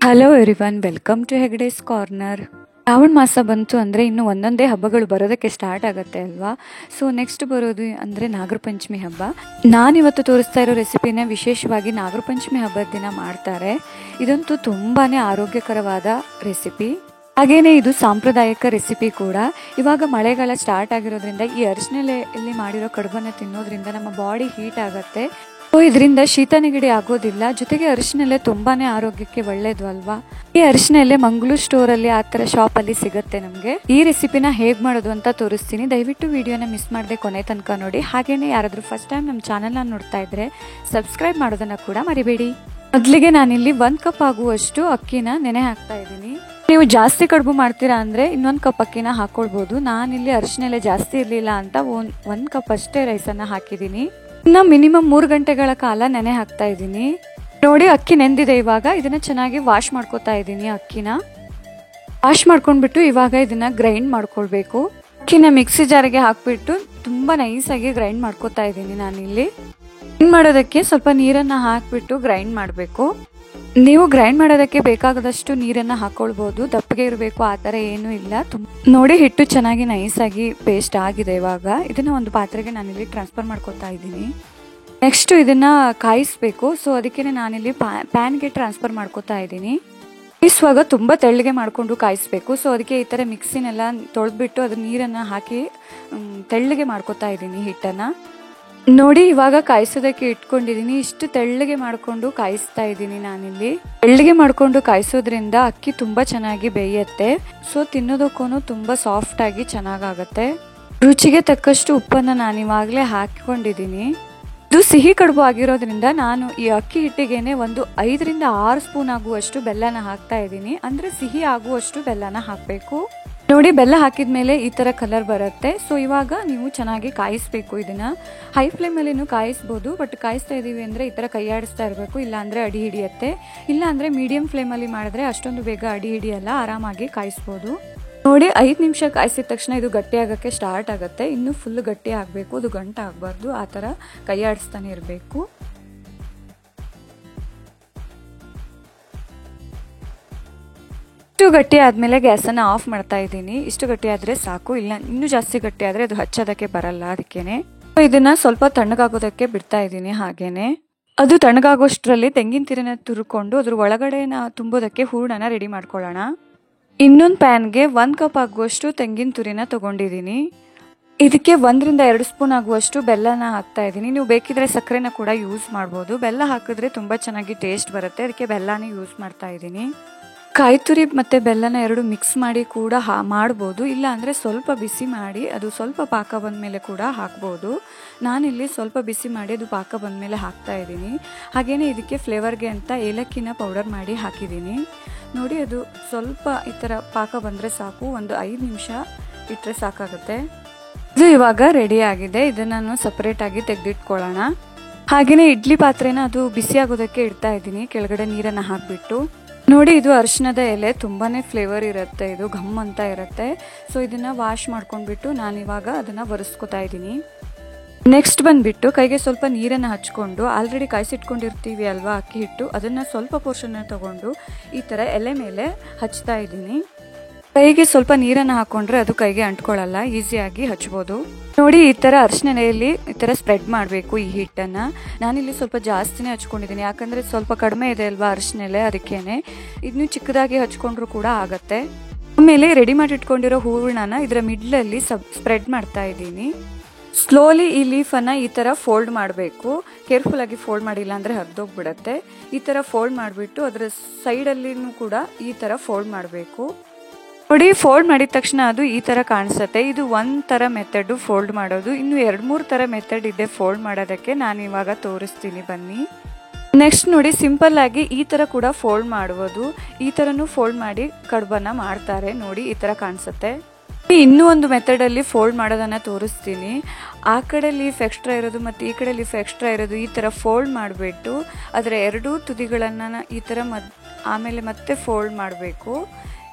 Hello everyone, welcome to Hegde's corner. Shravana ಮಾಸ ಬಂತು ಅಂದರೆ ಇನ್ನು ಒಂದೊಂದೇ ಹಬ್ಬಗಳು ಬರೋದಕ್ಕೆ ಸ್ಟಾರ್ಟ್ ಆಗುತ್ತೆ ಅಲ್ವಾ. ಸೊ ನೆಕ್ಸ್ಟ್ ಬರೋದು ಅಂದರೆ ನಾಗರ ಪಂಚಮಿ ಹಬ್ಬ. ನಾನಿವತ್ತು ತೋರಿಸ್ತಾ ಇರೋ ರೆಸಿಪಿನ ವಿಶೇಷವಾಗಿ ನಾಗರ ಪಂಚಮಿ ಹಬ್ಬದ ದಿನ ಮಾಡ್ತಾರೆ. ಇದಂತೂ ತುಂಬಾ ಆರೋಗ್ಯಕರವಾದ ರೆಸಿಪಿ. ಹಾಗೇನೆ ಇದು ಸಾಂಪ್ರದಾಯಿಕ ರೆಸಿಪಿ ಕೂಡ. ಇವಾಗ ಮಳೆಗಾಲ ಸ್ಟಾರ್ಟ್ ಆಗಿರೋದ್ರಿಂದ ಈ ಅರಿಶಿಣೆಲೆಯಲ್ಲಿ ಮಾಡಿರೋ ಕಡುಬನ್ನು ತಿನ್ನೋದ್ರಿಂದ ನಮ್ಮ ಬಾಡಿ ಹೀಟ್ ಆಗುತ್ತೆ. ಸೊ ಇದರಿಂದ ಶೀತ ನೆಗಡಿ ಆಗೋದಿಲ್ಲ. ಜೊತೆಗೆ ಅರಿಶಿಣೆಲೆ ತುಂಬಾನೇ ಆರೋಗ್ಯಕ್ಕೆ ಒಳ್ಳೇದು ಅಲ್ವಾ. ಈ ಅರಿಶಿಣೆಲೆ ಮಂಗಳೂರು ಸ್ಟೋರ್ ಅಲ್ಲಿ ಆ ತರ ಶಾಪ್ ಅಲ್ಲಿ ಸಿಗುತ್ತೆ ನಮ್ಗೆ. ಈ ರೆಸಿಪಿನ ಹೇಗ್ ಮಾಡೋದು ಅಂತ ತೋರಿಸ್ತೀನಿ. ದಯವಿಟ್ಟು ವಿಡಿಯೋನ ಮಿಸ್ ಮಾಡದೆ ಕೊನೆ ತನಕ ನೋಡಿ. ಹಾಗೇನೆ ಯಾರಾದ್ರೂ ಫಸ್ಟ್ ಟೈಮ್ ನಮ್ಮ ಚಾನೆಲ್ ನ ನೋಡ್ತಾ ಇದ್ರೆ ಸಬ್ಸ್ಕ್ರೈಬ್ ಮಾಡೋದನ್ನ ಕೂಡ ಮರಿಬೇಡಿ. ಮೊದಲಿಗೆ ನಾನಿಲ್ಲಿ 1 ಕಪ್ ಆಗುವಷ್ಟು ಅಕ್ಕಿನ ನೆನೆ ಹಾಕ್ತಾ ಇದ್ದೀನಿ. ನೀವು ಜಾಸ್ತಿ ಕಡುಬು ಮಾಡ್ತೀರಾ ಅಂದ್ರೆ ಇನ್ನೊಂದು ಕಪ್ ಅಕ್ಕಿನ ಹಾಕೊಳ್ಬಹುದು. ನಾನಿಲ್ಲಿ ಅರಿಶಿಣೆಲೆ ಜಾಸ್ತಿ ಇರ್ಲಿಲ್ಲ ಅಂತ 1 ಕಪ್ ಅಷ್ಟೇ ರೈಸನ್ನ ಹಾಕಿದ್ದೀನಿ. ಇನ್ನ ಮಿನಿಮಮ್ 3 ಗಂಟೆಗಳ ಕಾಲ ನೆನೆ ಹಾಕ್ತಾ ಇದ್ದೀನಿ. ನೋಡಿ ಅಕ್ಕಿ ನೆಂದಿದೆ. ಇವಾಗ ಇದನ್ನ ಚೆನ್ನಾಗಿ ವಾಶ್ ಮಾಡ್ಕೋತಾ ಇದ್ದೀನಿ. ಅಕ್ಕಿನ ವಾಶ್ ಮಾಡ್ಕೊಂಡ್ಬಿಟ್ಟು ಇವಾಗ ಇದನ್ನ ಗ್ರೈಂಡ್ ಮಾಡ್ಕೊಳ್ಬೇಕು. ಅಕ್ಕಿನ ಮಿಕ್ಸಿ ಜಾರಿಗೆ ಹಾಕ್ಬಿಟ್ಟು ತುಂಬಾ ನೈಸಾಗಿ ಗ್ರೈಂಡ್ ಮಾಡ್ಕೋತಾ ಇದ್ದೀನಿ. ನಾನಿಲ್ಲಿ ಗ್ರೈಂಡ್ ಮಾಡೋದಕ್ಕೆ ಸ್ವಲ್ಪ ನೀರನ್ನ ಹಾಕ್ಬಿಟ್ಟು ಗ್ರೈಂಡ್ ಮಾಡಬೇಕು. ನೀವು ಗ್ರೈಂಡ್ ಮಾಡೋದಕ್ಕೆ ಬೇಕಾಗದಷ್ಟು ನೀರನ್ನ ಹಾಕೊಳ್ಬಹುದು. ದಪ್ಪಗೆ ಇರಬೇಕು ಆ ತರ ಏನೂ ಇಲ್ಲ. ನೋಡಿ ಹಿಟ್ಟು ಚೆನ್ನಾಗಿ ನೈಸಾಗಿ ಪೇಸ್ಟ್ ಆಗಿದೆ. ಇವಾಗ ಇದನ್ನ ಒಂದು ಪಾತ್ರೆಗೆ ನಾನಿಲ್ಲಿ ಟ್ರಾನ್ಸ್ಫರ್ ಮಾಡ್ಕೊತಾ ಇದ್ದೀನಿ. ನೆಕ್ಸ್ಟ್ ಇದನ್ನ ಕಾಯಿಸ್ಬೇಕು. ಸೊ ಅದಕ್ಕೆ ನಾನಿಲ್ಲಿ ಪ್ಯಾನ್ಗೆ ಟ್ರಾನ್ಸ್ಫರ್ ಮಾಡ್ಕೊತಾ ಇದ್ದೀನಿ. ಕಾಯಿಸುವಾಗ ತುಂಬಾ ತೆಳ್ಳಗೆ ಮಾಡ್ಕೊಂಡು ಕಾಯಿಸ್ಬೇಕು. ಸೊ ಅದಕ್ಕೆ ಈ ತರ ಮಿಕ್ಸಿನೆಲ್ಲ ತೊಳೆದ್ಬಿಟ್ಟು ಅದ್ರ ನೀರನ್ನ ಹಾಕಿ ತೆಳ್ಳಗೆ ಮಾಡ್ಕೊತಾ ಇದ್ದೀನಿ ಹಿಟ್ಟನ್ನ. ನೋಡಿ ಇವಾಗ ಕಾಯಿಸೋದಕ್ಕೆ ಇಟ್ಕೊಂಡಿದೀನಿ. ಇಷ್ಟು ತೆಳ್ಳಗೆ ಮಾಡ್ಕೊಂಡು ಕಾಯಿಸ್ತಾ ಇದ್ದೀನಿ ನಾನಿಲ್ಲಿ. ತೆಳ್ಳಗೆ ಮಾಡ್ಕೊಂಡು ಕಾಯಿಸೋದ್ರಿಂದ ಅಕ್ಕಿ ತುಂಬಾ ಚೆನ್ನಾಗಿ ಬೇಯುತ್ತೆ. ಸೊ ತಿನ್ನೋದಕ್ಕೂ ತುಂಬಾ ಸಾಫ್ಟ್ ಆಗಿ ಚೆನ್ನಾಗಾಗತ್ತೆ. ರುಚಿಗೆ ತಕ್ಕಷ್ಟು ಉಪ್ಪನ್ನ ನಾನು ಇವಾಗಲೇ ಹಾಕಿಕೊಂಡಿದ್ದೀನಿ. ಇದು ಸಿಹಿ ಕಡುಬು ಆಗಿರೋದ್ರಿಂದ ನಾನು ಈ ಅಕ್ಕಿ ಹಿಟ್ಟಿಗೆನೆ ಒಂದು 5 ರಿಂದ 6 ಸ್ಪೂನ್ ಆಗುವಷ್ಟು ಬೆಲ್ಲನ ಹಾಕ್ತಾ ಇದ್ದೀನಿ. ಅಂದ್ರೆ ಸಿಹಿ ಆಗುವಷ್ಟು ಬೆಲ್ಲನ ಹಾಕ್ಬೇಕು. ನೋಡಿ ಬೆಲ್ಲ ಹಾಕಿದ್ಮೇಲೆ ಈ ತರ ಕಲರ್ ಬರುತ್ತೆ. ಸೊ ಇವಾಗ ನೀವು ಚೆನ್ನಾಗಿ ಕಾಯಿಸ್ಬೇಕು. ಇದನ್ನ ಹೈ ಫ್ಲೇಮ್ ಅಲ್ಲಿ ಕಾಯಿಸ್ಬೋದು. ಬಟ್ ಕಾಯಿಸ್ತಾ ಇದೀವಿ ಅಂದ್ರೆ ಈ ತರ ಕೈ ಆಡಿಸ್ತಾ ಇರಬೇಕು, ಇಲ್ಲ ಅಂದ್ರೆ ಅಡಿ ಹಿಡಿಯತ್ತೆ. ಇಲ್ಲ ಅಂದ್ರೆ ಮೀಡಿಯಂ ಫ್ಲೇಮ್ ಅಲ್ಲಿ ಮಾಡಿದ್ರೆ ಅಷ್ಟೊಂದು ಬೇಗ ಅಡಿ ಹಿಡಿಯಲ್ಲ, ಆರಾಮಾಗಿ ಕಾಯಿಸ್ಬೋದು. ನೋಡಿ 5 ನಿಮಿಷ ಕಾಯಿಸಿದ ತಕ್ಷಣ ಇದು ಗಟ್ಟಿ ಆಗಕ್ಕೆ ಸ್ಟಾರ್ಟ್ ಆಗುತ್ತೆ. ಇನ್ನು ಫುಲ್ ಗಟ್ಟಿ ಆಗ್ಬೇಕು, ಅದು ಗಂಟು ಆಗ್ಬಾರ್ದು. ಆ ತರ ಕೈ ಆಡಿಸ್ತಾನೆ ಇರಬೇಕು. ಇಷ್ಟು ಗಟ್ಟಿ ಆದ್ಮೇಲೆ ಗ್ಯಾಸನ್ನ ಆಫ್ ಮಾಡ್ತಾ ಇದ್ದೀನಿ. ಇಷ್ಟು ಗಟ್ಟಿ ಆದ್ರೆ ಸಾಕು. ಇಲ್ಲ ಇನ್ನೂ ಜಾಸ್ತಿ ಗಟ್ಟಿ ಆದ್ರೆ ಅದು ಹಚ್ಚೋದಕ್ಕೆ ಬರಲ್ಲ. ಅದಕ್ಕೇನೆ ಇದನ್ನ ಸ್ವಲ್ಪ ತಣ್ಣಗಾಗೋದಕ್ಕೆ ಬಿಡ್ತಾ ಇದ್ದೀನಿ. ಹಾಗೇನೆ ಅದು ತಣ್ಣಗಾಗೋಷ್ಟ್ರಲ್ಲಿ ತೆಂಗಿನ ತುರಿನ ತುರ್ಕೊಂಡು ಅದ್ರ ಒಳಗಡೆ ತುಂಬೋದಕ್ಕೆ ಹೂರ್ಣನ ರೆಡಿ ಮಾಡ್ಕೊಳ್ಳೋಣ. ಇನ್ನೊಂದು ಪ್ಯಾನ್ಗೆ 1 ಕಪ್ ಆಗುವಷ್ಟು ತೆಂಗಿನ ತುರಿನ ತಗೊಂಡಿದ್ದೀನಿ. ಇದಕ್ಕೆ 1 ರಿಂದ 2 ಸ್ಪೂನ್ ಆಗುವಷ್ಟು ಬೆಲ್ಲನ ಹಾಕ್ತಾ ಇದ್ದೀನಿ. ನೀವು ಬೇಕಿದ್ರೆ ಸಕ್ಕರೆನ ಕೂಡ ಯೂಸ್ ಮಾಡ್ಬೋದು. ಬೆಲ್ಲ ಹಾಕಿದ್ರೆ ತುಂಬಾ ಚೆನ್ನಾಗಿ ಟೇಸ್ಟ್ ಬರುತ್ತೆ. ಅದಕ್ಕೆ ಬೆಲ್ಲನೇ ಯೂಸ್ ಮಾಡ್ತಾ ಇದ್ದೀನಿ. ಕಾಯಿ ತುರಿ ಮತ್ತೆ ಬೆಲ್ಲನ ಎರಡು ಮಿಕ್ಸ್ ಮಾಡಿ ಕೂಡ ಮಾಡ್ಬೋದು. ಇಲ್ಲ ಅಂದರೆ ಸ್ವಲ್ಪ ಬಿಸಿ ಮಾಡಿ ಅದು ಸ್ವಲ್ಪ ಪಾಕ ಬಂದಮೇಲೆ ಕೂಡ ಹಾಕ್ಬೋದು. ನಾನಿಲ್ಲಿ ಸ್ವಲ್ಪ ಬಿಸಿ ಮಾಡಿ ಅದು ಪಾಕ ಬಂದಮೇಲೆ ಹಾಕ್ತಾ ಇದ್ದೀನಿ. ಹಾಗೇನೆ ಇದಕ್ಕೆ ಫ್ಲೇವರ್ಗೆ ಅಂತ ಏಲಕ್ಕಿನ ಪೌಡರ್ ಮಾಡಿ ಹಾಕಿದ್ದೀನಿ. ನೋಡಿ ಅದು ಸ್ವಲ್ಪ ಈ ಥರ ಪಾಕ ಬಂದರೆ ಸಾಕು. ಒಂದು 5 ನಿಮಿಷ ಇಟ್ಟರೆ ಸಾಕಾಗುತ್ತೆ. ಇದು ಇವಾಗ ರೆಡಿ ಆಗಿದೆ. ಇದನ್ನು ನಾನು ಸಪ್ರೇಟಾಗಿ ತೆಗೆದಿಟ್ಕೊಳ್ಳೋಣ. ಹಾಗೆಯೇ ಇಡ್ಲಿ ಪಾತ್ರೆನ ಅದು ಬಿಸಿ ಆಗೋದಕ್ಕೆ ಇಡ್ತಾ ಇದ್ದೀನಿ. ಕೆಳಗಡೆ ನೀರನ್ನು ಹಾಕಿಬಿಟ್ಟು ನೋಡಿ ಇದು ಅರಿಶಿಣದ ಎಲೆ ತುಂಬಾನೇ ಫ್ಲೇವರ್ ಇರುತ್ತೆ. ಇದು ಘಮ್ ಅಂತ ಇರುತ್ತೆ. ಸೊ ಇದನ್ನ ವಾಶ್ ಮಾಡ್ಕೊಂಡ್ಬಿಟ್ಟು ನಾನಿವಾಗ ಅದನ್ನ ಒರೆಸ್ಕೊತಾ ಇದ್ದೀನಿ. ನೆಕ್ಸ್ಟ್ ಬಂದ್ಬಿಟ್ಟು ಕೈಗೆ ಸ್ವಲ್ಪ ನೀರನ್ನ ಹಚ್ಕೊಂಡು ಆಲ್ರೆಡಿ ಕಾಯಿಸಿಟ್ಕೊಂಡಿರ್ತೀವಿ ಅಲ್ವಾ ಅಕ್ಕಿ ಹಿಟ್ಟು, ಅದನ್ನ ಸ್ವಲ್ಪ ಪೋರ್ಷನ್ ತಗೊಂಡು ಈ ತರ ಎಲೆ ಮೇಲೆ ಹಚ್ತಾ ಇದ್ದೀನಿ. ಕೈಗೆ ಸ್ವಲ್ಪ ನೀರನ್ನ ಹಾಕೊಂಡ್ರೆ ಅದು ಕೈಗೆ ಅಂಟ್ಕೊಳ್ಳಲ್ಲ, ಈಸಿಯಾಗಿ ಹಚ್ಬೋದು. ನೋಡಿ ಈ ತರ ಅರಿಶಿಣೆಲೆಯಲ್ಲಿ ಈ ತರ ಸ್ಪ್ರೆಡ್ ಮಾಡಬೇಕು ಈ ಹಿಟ್ಟನ್ನ. ನಾನಿಲ್ಲಿ ಸ್ವಲ್ಪ ಜಾಸ್ತಿನೇ ಹಚ್ಕೊಂಡಿದ್ದೀನಿ, ಯಾಕಂದ್ರೆ ಸ್ವಲ್ಪ ಕಡಿಮೆ ಇದೆ ಅಲ್ವಾ ಅರಿಶಿಣೆಲೆ, ಅದಕ್ಕೇನೆ. ಇನ್ನು ಚಿಕ್ಕದಾಗಿ ಹಚ್ಕೊಂಡ್ರು ಕೂಡ ಆಗತ್ತೆ. ಆಮೇಲೆ ರೆಡಿ ಮಾಡಿ ಇಟ್ಕೊಂಡಿರೋ ಹೂರ್ಣನ ಇದರ ಮಿಡ್ಲಲ್ಲಿ ಸ್ಪ್ರೆಡ್ ಮಾಡ್ತಾ ಇದ್ದೀನಿ. ಸ್ಲೋಲಿ ಈ ಲೀಫನ್ನ ಈ ತರ ಫೋಲ್ಡ್ ಮಾಡಬೇಕು. ಕೇರ್ಫುಲ್ ಆಗಿ ಫೋಲ್ಡ್ ಮಾಡಿಲ್ಲ ಅಂದ್ರೆ ಹರಿದೋಗ್ಬಿಡತ್ತೆ. ಈ ತರ ಫೋಲ್ಡ್ ಮಾಡಿಬಿಟ್ಟು ಅದರ ಸೈಡಲ್ಲಿನೂ ಕೂಡ ಈ ತರ ಫೋಲ್ಡ್ ಮಾಡಬೇಕು. ನೋಡಿ ಫೋಲ್ಡ್ ಮಾಡಿದ ತಕ್ಷಣ ಅದು ಈ ತರ ಕಾಣಿಸುತ್ತೆ. ಇದು ಒಂಥರ ಮೆಥಡ್ ಫೋಲ್ಡ್ ಮಾಡೋದು. ಇನ್ನು 2-3 ತರ ಮೆಥಡ್ ಇದೆ ಫೋಲ್ಡ್ ಮಾಡೋದಕ್ಕೆ. ನಾನು ಇವಾಗ ತೋರಿಸ್ತೀನಿ ಬನ್ನಿ. ನೆಕ್ಸ್ಟ್ ನೋಡಿ ಸಿಂಪಲ್ ಆಗಿ ಈ ತರ ಕೂಡ ಫೋಲ್ಡ್ ಮಾಡುವುದು. ಈ ತರನು ಫೋಲ್ಡ್ ಮಾಡಿ ಕಡುಬನ್ನ ಮಾಡ್ತಾರೆ. ನೋಡಿ ಈ ತರ ಕಾಣಿಸುತ್ತೆ. ಇನ್ನೂ ಒಂದು ಮೆಥಡ್ ಅಲ್ಲಿ ಫೋಲ್ಡ್ ಮಾಡೋದನ್ನ ತೋರಿಸ್ತೀನಿ. ಆ ಕಡೆ ಲೀಫ್ ಎಕ್ಸ್ಟ್ರಾ ಇರೋದು ಮತ್ತೆ ಈ ಕಡೆ ಲೀಫ್ ಎಕ್ಸ್ಟ್ರಾ ಇರೋದು ಈ ತರ ಫೋಲ್ಡ್ ಮಾಡಿಬಿಟ್ಟು ಅದರ 2 ತುದಿಗಳನ್ನ ಈ ತರ ಆಮೇಲೆ ಮತ್ತೆ ಫೋಲ್ಡ್ ಮಾಡಬೇಕು.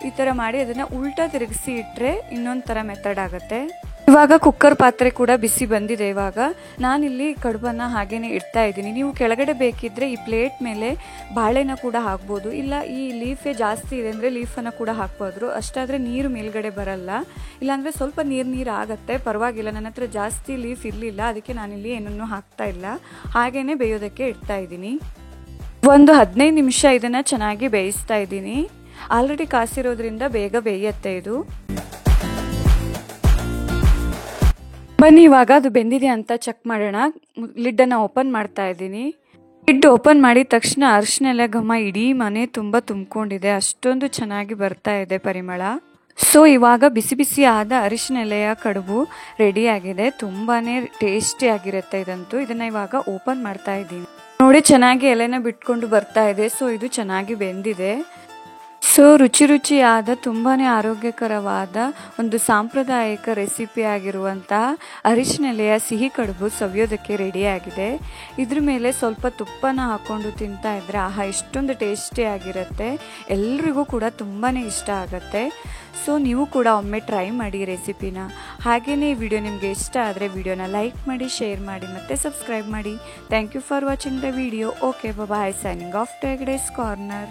ಈ ತರ ಮಾಡಿ ಅದನ್ನ ಉಲ್ಟಾ ತಿರುಗಿಸಿ ಇಟ್ರೆ ಇನ್ನೊಂದು ತರ ಮೆಥಡ್ ಆಗುತ್ತೆ. ಇವಾಗ ಕುಕ್ಕರ್ ಪಾತ್ರೆ ಕೂಡ ಬಿಸಿ ಬಂದಿದೆ. ಇವಾಗ ನಾನಿಲ್ಲಿ ಕಡುಬನ್ನು ಹಾಗೇನೆ ಇಡ್ತಾ ಇದ್ದೀನಿ. ನೀವು ಕೆಳಗಡೆ ಬೇಕಿದ್ರೆ ಈ ಪ್ಲೇಟ್ ಮೇಲೆ ಬಾಳೆನ ಕೂಡ ಹಾಕ್ಬೋದು, ಇಲ್ಲ ಈ ಲೀಫೇ ಜಾಸ್ತಿ ಇದೆ ಅಂದರೆ ಲೀಫನ್ನು ಕೂಡ ಹಾಕ್ಬೋದು. ಅಷ್ಟಾದರೆ ನೀರು ಮೇಲ್ಗಡೆ ಬರಲ್ಲ, ಇಲ್ಲಾಂದರೆ ಸ್ವಲ್ಪ ನೀರು ಆಗುತ್ತೆ, ಪರವಾಗಿಲ್ಲ. ನನ್ನ ಹತ್ರ ಜಾಸ್ತಿ ಲೀಫ್ ಇರಲಿಲ್ಲ, ಅದಕ್ಕೆ ನಾನಿಲ್ಲಿ ಏನನ್ನೂ ಹಾಕ್ತಾ ಇಲ್ಲ, ಹಾಗೇನೆ ಬೇಯೋದಕ್ಕೆ ಇಡ್ತಾ ಇದ್ದೀನಿ. ಒಂದು 15 ನಿಮಿಷ ಇದನ್ನು ಚೆನ್ನಾಗಿ ಬೇಯಿಸ್ತಾ ಇದ್ದೀನಿ. ಆಲ್ರೆಡಿ ಕಾಸಿರೋದ್ರಿಂದ ಬೇಗ ಬೇಯುತ್ತೆ ಇದು. ಬನ್ನಿ ಇವಾಗ ಅದು ಬೆಂದಿದೆ ಅಂತ ಚೆಕ್ ಮಾಡೋಣ. ಲಿಡ್ಡನ್ನು ಓಪನ್ ಮಾಡ್ತಾ ಇದ್ದೀನಿ. ಲಿಡ್ ಓಪನ್ ಮಾಡಿದ ತಕ್ಷಣ ಅರಿಶಿನ ಘಮ ಇಡೀ ಮನೆ ತುಂಬ ತುಂಬಿಕೊಂಡಿದೆ, ಅಷ್ಟೊಂದು ಚೆನ್ನಾಗಿ ಬರ್ತಾ ಇದೆ ಪರಿಮಳ. ಸೊ ಇವಾಗ ಬಿಸಿ ಬಿಸಿ ಆದ ಅರಿಶಿನ ಎಲೆಯ ಕಡುಬು ರೆಡಿಯಾಗಿದೆ. ತುಂಬಾ ಟೇಸ್ಟಿಯಾಗಿರುತ್ತೆ ಇದಂತೂ. ಇದನ್ನು ಇವಾಗ ಓಪನ್ ಮಾಡ್ತಾ ಇದ್ದೀನಿ. ನೋಡಿ ಚೆನ್ನಾಗಿ ಎಲೆನ ಬಿಟ್ಕೊಂಡು ಬರ್ತಾ ಇದೆ. ಸೊ ಇದು ಚೆನ್ನಾಗಿ ಬೆಂದಿದೆ. ಸೊ ರುಚಿಯಾದ ತುಂಬಾ ಆರೋಗ್ಯಕರವಾದ ಒಂದು ಸಾಂಪ್ರದಾಯಿಕ ರೆಸಿಪಿ ಆಗಿರುವಂತಹ ಅರಿಶಿನ ಎಲೆಯ ಸಿಹಿ ಕಡುಬು ಸವಿಯೋದಕ್ಕೆ ರೆಡಿಯಾಗಿದೆ. ಇದ್ರ ಮೇಲೆ ಸ್ವಲ್ಪ ತುಪ್ಪನ ಹಾಕ್ಕೊಂಡು ತಿಂತಾ ಇದ್ರೆ ಆಹಾ ಎಷ್ಟೊಂದು ಟೇಸ್ಟಿಯಾಗಿರುತ್ತೆ. ಎಲ್ರಿಗೂ ಕೂಡ ತುಂಬಾ ಇಷ್ಟ ಆಗುತ್ತೆ. ಸೊ ನೀವು ಕೂಡ ಒಮ್ಮೆ ಟ್ರೈ ಮಾಡಿ ರೆಸಿಪಿನ. ಹಾಗೆಯೇ ಈ ವಿಡಿಯೋ ನಿಮಗೆ ಇಷ್ಟ ಆದರೆ ವಿಡಿಯೋನ ಲೈಕ್ ಮಾಡಿ, ಶೇರ್ ಮಾಡಿ ಮತ್ತು ಸಬ್ಸ್ಕ್ರೈಬ್ ಮಾಡಿ. Thank you for watching the video. Okay bye, signing off to Hegde's corner.